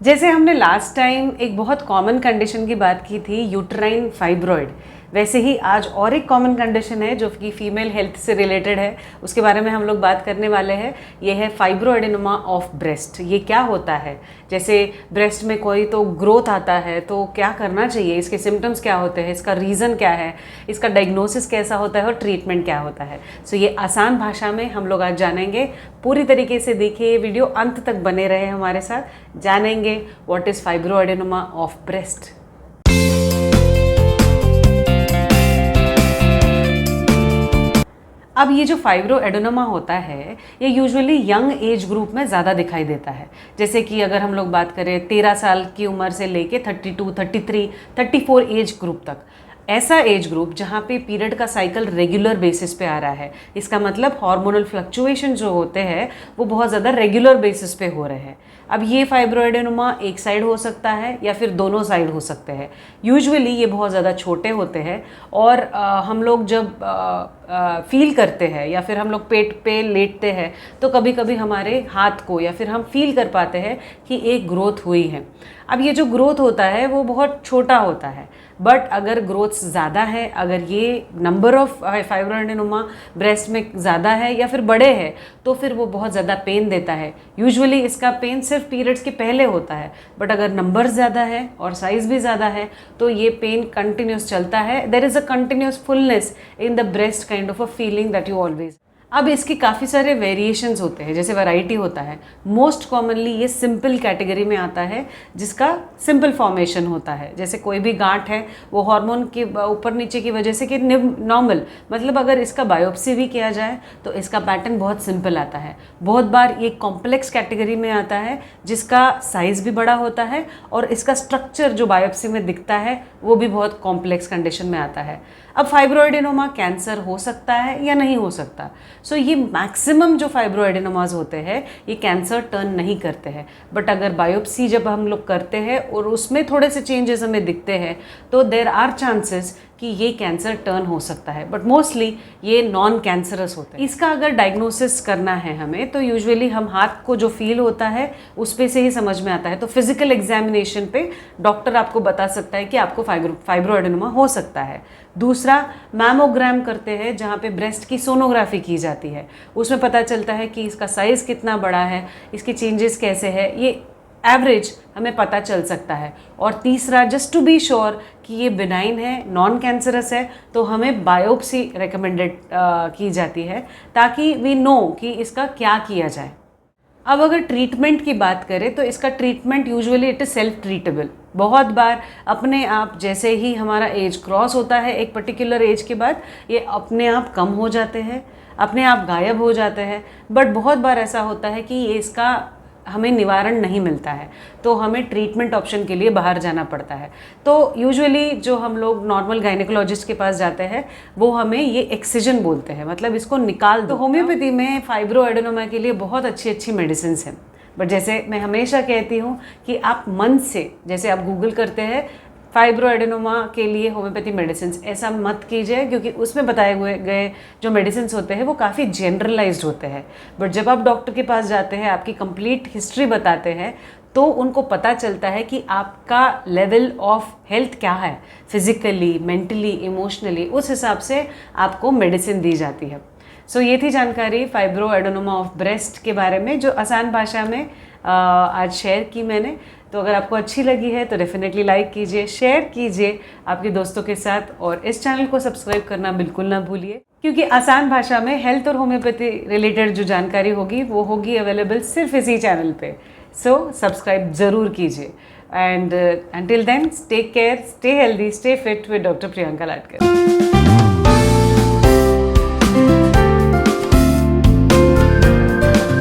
जैसे हमने last time एक बहुत कॉमन कंडीशन की बात की थी, यूट्राइन फाइब्रॉइड, वैसे ही आज और एक कॉमन कंडीशन है जो कि फीमेल हेल्थ से रिलेटेड है, उसके बारे में हम लोग बात करने वाले हैं। ये है फाइब्रोएडेनोमा ऑफ ब्रेस्ट। ये क्या होता है? जैसे ब्रेस्ट में कोई तो ग्रोथ आता है तो क्या करना चाहिए, इसके सिम्टम्स क्या होते हैं, इसका रीज़न क्या है, इसका डायग्नोसिस कैसा होता है और ट्रीटमेंट क्या होता है। सो ये आसान भाषा में हम लोग आज जानेंगे। पूरी तरीके से देखिए ये वीडियो, अंत तक बने रहे हमारे साथ, जानेंगे व्हाट इज़ फाइब्रोएडेनोमा ऑफ ब्रेस्ट। अब ये जो फाइब्रोएडेनोमा होता है ये यूजुअली यंग एज ग्रुप में ज़्यादा दिखाई देता है। जैसे कि अगर हम लोग बात करें 13 साल की उम्र से लेके 32, 33, 34 एज ग्रुप तक, ऐसा एज ग्रुप जहाँ पे पीरियड का साइकिल रेगुलर बेसिस पे आ रहा है। इसका मतलब हार्मोनल फ्लक्चुएशन जो होते हैं वो बहुत ज़्यादा रेगुलर बेसिस पे हो रहे हैं। अब ये फाइब्रोएडेनोमा एक साइड हो सकता है या फिर दोनों साइड हो सकते हैं। यूजुअली ये बहुत ज़्यादा छोटे होते हैं और हम लोग जब फील करते हैं या फिर हम लोग पेट पे लेटते हैं तो कभी कभी हमारे हाथ को या फिर हम फील कर पाते हैं कि एक ग्रोथ हुई है। अब ये जो ग्रोथ होता है वो बहुत छोटा होता है, बट अगर ग्रोथ ज़्यादा है, अगर ये नंबर ऑफ फाइब्रोएडेनोमा ब्रेस्ट में ज़्यादा है या फिर बड़े हैं तो फिर वो बहुत ज़्यादा पेन देता है। यूजुअली इसका पेन सिर्फ पीरियड्स के पहले होता है, बट अगर नंबर ज़्यादा है और साइज़ भी ज़्यादा है तो ये पेन कंटिन्यूस चलता है। There is a continuous fullness in the breast kind of a feeling that you always. अब इसकी काफ़ी सारे वेरिएशंस होते हैं, जैसे वैरायटी होता है। मोस्ट कॉमनली ये सिंपल कैटेगरी में आता है जिसका सिंपल फॉर्मेशन होता है। जैसे कोई भी गांठ है वो हार्मोन के ऊपर नीचे की वजह से कि नॉर्मल, मतलब अगर इसका बायोप्सी भी किया जाए तो इसका पैटर्न बहुत सिंपल आता है। बहुत बार ये कॉम्प्लेक्स कैटेगरी में आता है जिसका साइज़ भी बड़ा होता है और इसका स्ट्रक्चर जो बायोप्सी में दिखता है वो भी बहुत कॉम्प्लेक्स कंडीशन में आता है। अब फाइब्रोएडेनोमा कैंसर हो सकता है या नहीं हो सकता। सो ये मैक्सिमम जो फाइब्रोएडेनोमाज होते हैं ये कैंसर टर्न नहीं करते हैं, बट अगर बायोप्सी जब हम लोग करते हैं और उसमें थोड़े से चेंजेस हमें दिखते हैं तो देयर आर चांसेस कि ये कैंसर टर्न हो सकता है, बट मोस्टली ये नॉन कैंसरस होते हैं। इसका अगर डायग्नोसिस करना है हमें तो यूजुअली हम हाथ को जो फील होता है उस पे से ही समझ में आता है। तो फिजिकल एग्जामिनेशन पे डॉक्टर आपको बता सकता है कि आपको फाइब्रोएडेनोमा हो सकता है। दूसरा, मैमोग्राम करते हैं जहाँ पे ब्रेस्ट की सोनोग्राफी की जाती है, उसमें पता चलता है कि इसका साइज़ कितना बड़ा है, इसके चेंजेस कैसे है, ये एवरेज हमें पता चल सकता है। और तीसरा, जस्ट टू बी श्योर कि ये बिनाइन है, नॉन कैंसरस है, तो हमें बायोप्सी रिकमेंडेड की जाती है ताकि वी नो कि इसका क्या किया जाए। अब अगर ट्रीटमेंट की बात करें तो इसका treatment usually it is self treatable. बहुत बार अपने आप, जैसे ही हमारा एज क्रॉस होता है एक पर्टिकुलर एज के बाद, ये अपने आप कम हो जाते हैं, अपने आप गायब हो जाते हैं। बट बहुत बार ऐसा होता है कि ये इसका हमें निवारण नहीं मिलता है तो हमें ट्रीटमेंट ऑप्शन के लिए बाहर जाना पड़ता है। तो यूजुअली जो हम लोग नॉर्मल गायनेकोलॉजिस्ट के पास जाते हैं वो हमें ये एक्सिजन बोलते हैं, मतलब इसको निकाल दो। तो होम्योपैथी में फाइब्रोएडेनोमा के लिए बहुत अच्छी अच्छी मेडिसिन हैं, बट जैसे मैं हमेशा कहती हूँ कि आप मन से, जैसे आप गूगल करते हैं फाइब्रोएडेनोमा के लिए होम्योपैथी मेडिसिन, ऐसा मत कीजिए क्योंकि उसमें बताए हुए गए जो मेडिसिन होते हैं वो काफ़ी जनरलाइज्ड होते हैं। बट जब आप डॉक्टर के पास जाते हैं, आपकी कंप्लीट हिस्ट्री बताते हैं तो उनको पता चलता है कि आपका लेवल ऑफ हेल्थ क्या है, फिजिकली, मेंटली, इमोशनली, उस हिसाब से आपको मेडिसिन दी जाती है। सो ये थी जानकारी फाइब्रोएडेनोमा ऑफ ब्रेस्ट के बारे में जो आसान भाषा में आज शेयर की मैंने। तो अगर आपको अच्छी लगी है तो डेफिनेटली लाइक कीजिए, शेयर कीजिए आपके दोस्तों के साथ, और इस चैनल को सब्सक्राइब करना बिल्कुल ना भूलिए क्योंकि आसान भाषा में हेल्थ और होम्योपैथी रिलेटेड जो जानकारी होगी वो होगी अवेलेबल सिर्फ इसी चैनल पे। सो सब्सक्राइब ज़रूर कीजिए and until then, take care, stay healthy, stay fit with Dr. Priyanka Ladkar.